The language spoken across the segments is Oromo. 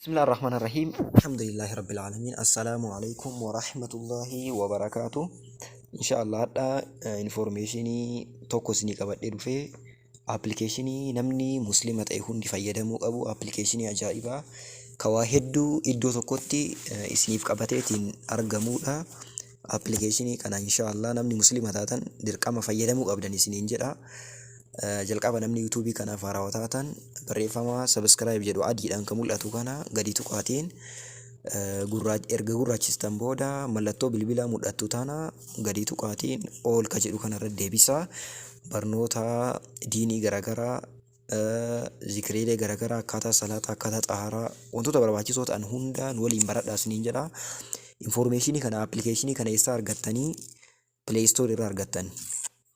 بسم الله الرحمن الرحيم الحمد لله رب العالمين السلام عليكم ورحمة الله وبركاته إن شاء الله هذا informationي توكسني كبدي دفع applicationي نمني مسلمة أيهون دفايدمو أبو applicationي أجائبا كواهدو إدو توكتي إسنيف كبتين أرجموها applicationي كان إن شاء الله نمني مسلمة تاتن دركما فايدمو أبدا سنين جدا jalqaba namni yuutuubii kanaaf haarawaa taatan barreeffama sabskiraayib jedhu adiidhaan kan mul'atu kana gadi tuqaatiin erga gurraachistan booda mallattoo bilbilaa mul'attu tana gadi tuqaatiin ol ka jedhu kanarra deebisaa barnoota diinii garaagaraa zikriilee garaagaraa akkaataa salaataa akkaataa xaharaa wantoota barbaachisoo ta'an hundaan waliin baradhaa isiniin jedha. Informationii kana appilikeeshinii kana eessaa argattanii Play Store irraa argattan.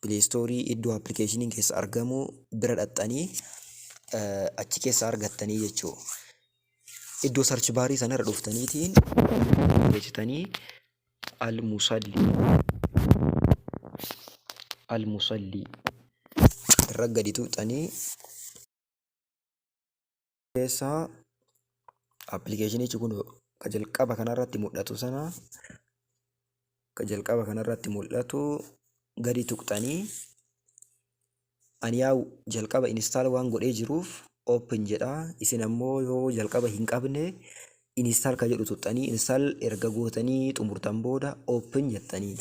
Play Store iddoo applicationin keessa argamu bira dhaxxanii achi keessa argattanii jechuudha. Iddoo search bar sanarra dhuftaniitiin jettanii al-musalli irra gadi tuqxanii keessa applicationichi kun jalqaba kanarratti mul'atu sana jalqaba kanarratti mul'atu gadi tuqxanii ani yaa'u jalqaba install waan godhee jiruuf open jedha. Isin ammoo yoo jalqaba hin qabne install ka jedhu tuqxanii install erga gootanii xumurtan booda open jettanii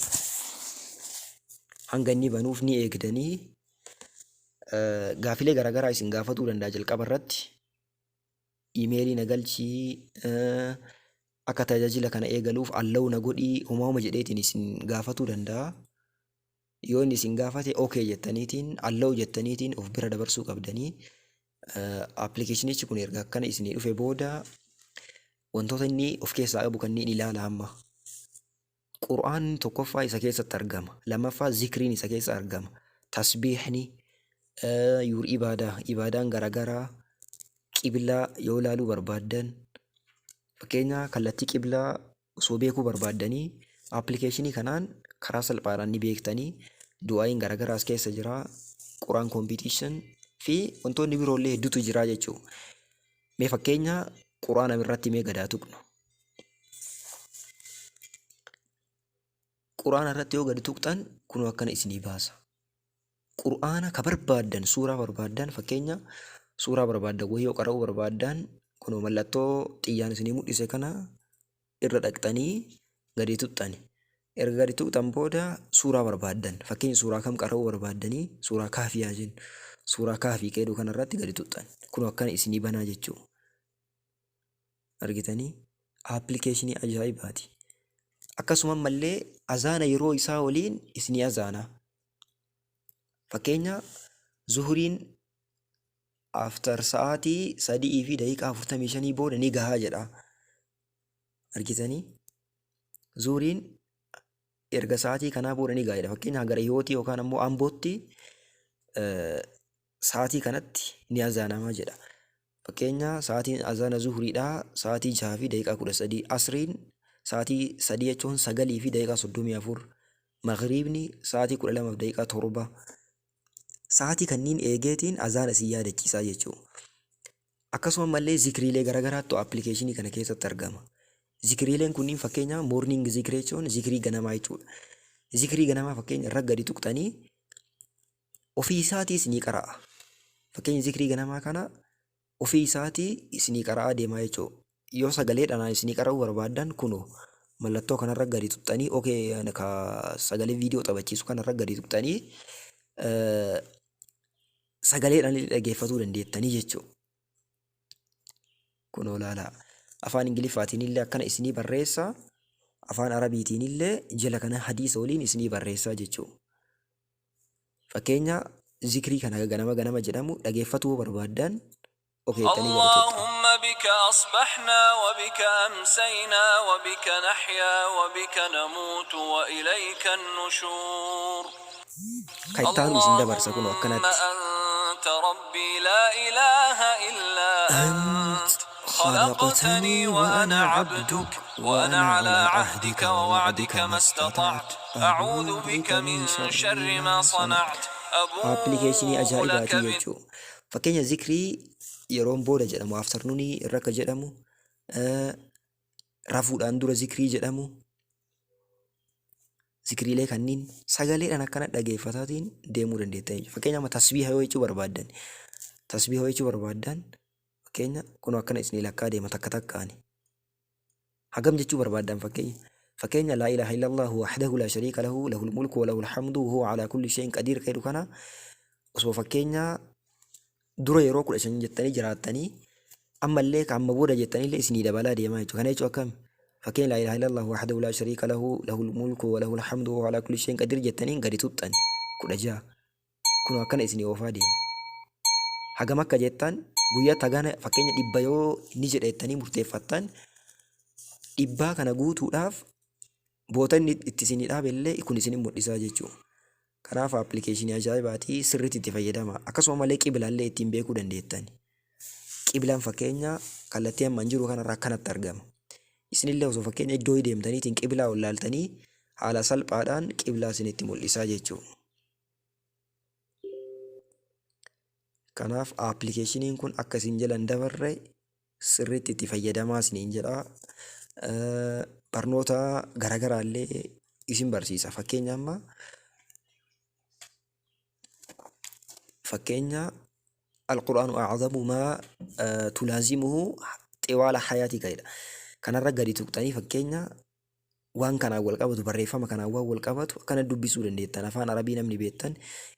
hanga inni banuuf ni eegdanii gaafilee garaagaraa isin gaafatuu danda'a. Jalqaba irratti iimeelii na galchii akka tajaajila kana eegaluuf allow na godhii uumama jedheetiin isin gaafatuu danda'a. Yoo inni isin gaafate okay jettaniitiin allow jettaniitiin of bira dabarsuu qabdanii applicationichi kun erga akkana isinii dhufe booda wantoota inni of keessaa qabu kanneen ilaala. Amma Qur'aan tokkoffaa isa keessatti argama, lammaffaa zikriin isa keessa argama, tasbiihni yuur ibaadaan garaagaraa, qiblaa yoo ilaaluu barbaaddan fakkeenya kallattii qiblaa osoo beekuu barbaaddanii applicationi kanaan karaa salphaadhaan ni beektanii. Du'aayin garaagaraa as keessa jira, Qur'aan competition fi wantoonni biroollee hedduutu jira jechuudha. Mee fakkeenya Qur'aana irratti mee gadaa tuqnu. Qur'aana irratti yoo gadi tuqxan kun akkana isinii baasa. Qur'aana ka barbaaddan suuraa barbaaddan fakkeenya suuraa barbaaddan wayii yoo qara'uu barbaaddan kun mallattoo xiyyaan isinii mul'ise kana irra dhaqxanii gadi tuqxani. Erga gadi tuqxan booda suuraa barbaaddan fakkeenya suuraa kam qara'uu barbaaddanii suuraa kaafii haa jennu suuraa kaafii qeeduu kanarratti gadi tuqxan kun akkana isinii banaa jechuudha. Argitanii applicationi ajaa'ibaati. Akkasuma mallee azaana yeroo isaa waliin isinii azaana. Fakkeenya zuhuriin after sa'aatii 3:45 booda ni gahaa jedha. Argitanii zuhuriin erga sa'aatii kanaa booda ni gahaa. Fakkeenya gara Hiyootii yookaan ammoo Ambootti sa'aatii kanatti ni azaanamaa jedha. Fakkeenya sa'aatiin azaana zuhuriidhaa sa'aatii 6:13, asriin sa'aatii 3 jechuun 9:34, maghriibni sa'aatii 12:07. Sa'aatii kanniin eegeetiin azaana isin yaadachiisaa jechuudha. Akkasuma mallee zikriilee garaagaraatu applicationi kana keessatti argama. Zikriileen kunniin fakkeenya morning zikrii jechuun zikrii ganamaa jechuudha. Zikrii ganamaa fakkeenya irra gadi tuqxanii ofii isaatii isinii qara'a. Fakkeenya zikrii ganamaa kana ofii isaatii isinii qara'aa deemaa jechuudha. Yoo sagaleedhaan isinii qara'uu barbaaddan kunoo mallattoo kanarra gadi tuqxanii ka sagalee viidiyoo taphachiisu kanarra gadi tuqxanii sagaleedhaan dhaggeeffatuu dandeettanii jechuudha. Kunoo ilaalaa. Afaan Ingiliffaatiin illee akkana isinii barreessa, afaan Arabiitiin illee jala kana hadiisa waliin isinii barreessaa jechuudha. Fakkeenya zikrii kana ganama jedhamu dhaggeeffatuu barbaaddan اللهم بك أصبحنا وبك أمسينا وبك نحيا وبك نموت وإليك النشور اللهم أنت ربي لا إله إلا أنت خلقتني وأنا عبدك وأنا على عهدك ووعدك ما استطعت أعوذ بك من شر ما صنعت applicationi أبوء لك ajaa'ibaati jechuudha. Fakkeenya zikrii yeroon booda jedhamu afternoonii irra akka jedhamu rafuudhaan dura zikrii jedhamu, zikriilee kanneen sagaleedhaan akkana dhageeffataatiin deemuu dandeettan. Fakkeenyaaf tasbiiha yoo jechuu barbaaddan, tasbiiha yoo jechuu barbaaddan fakkeenya kun akkana isin lakkaa deema takka takkaani. Hagam jechuu barbaaddan fakkeenya laa ilaaha illallah wahdahu laa shariika lahu lahul mulku wa lahul hamdu wa huwa alaa kulli shay'in qadiir jedhu kana osoo fakkeenya dura yeroo 15 jettanii jiraattanii ammallee amma booda jettanillee isinii dabalaa deemaa jechuudha. Kana jechuun akkami? Fakkeenya laa ilaaha illallah wahdahu laa shariika lahu lahul mulku wa lahul hamdu wa huwa alaa kulli shay'in qadiir jettaniin gadi tuxxan 16 kun akkana isinii oofaa deema. Hagam akka jettan guyyaa tagana fakkeenya 100 yoo ni jedhettanii murteeffattan 100 kana guutuudhaaf bootanni itti isinii dhaabellee kun isin mul'isaa jechuudha. Kanaaf appilikeeshinii ajaa'ibaatii sirriitti itti fayyadama. Akkasuma malee qibilaallee ittiin beekuu dandeettan. Qiblaan fakkeenya kallattii ammaan jiru kanarraa akkanatti argama. Isinillee osoo fakkeenya iddoo deemtaniitiin qiblaa ol laaltanii haala salphaadhaan qiblaa isinitti mul'isaa jechuudha. Kanaaf appilikeeshiniin kun akka isin jalan dabarre sirriitti itti fayyadamaa isiniin jedha. Barnoota garaagaraallee isin barsiisa. Fakkeenya القرآن أعظم ما تلازمه طوال حياتك إذا كان الرجال تقتني فكينا وان كان أول قبض بريفة ما كان أول قبض كان الدب سورة ديتنا فأنا عربينا من بيتن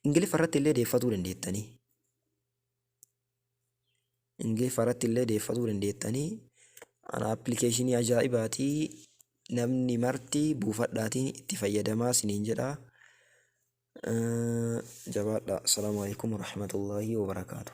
إنجلي فرت اللي ديفتور ديتني إنجلي فرت اللي ديفتور ديتني أنا أبليكيشني أجائباتي نمني مرتي بوفداتي تفيد ما سنين جدا جواد السلام عليكم ورحمة الله وبركاته.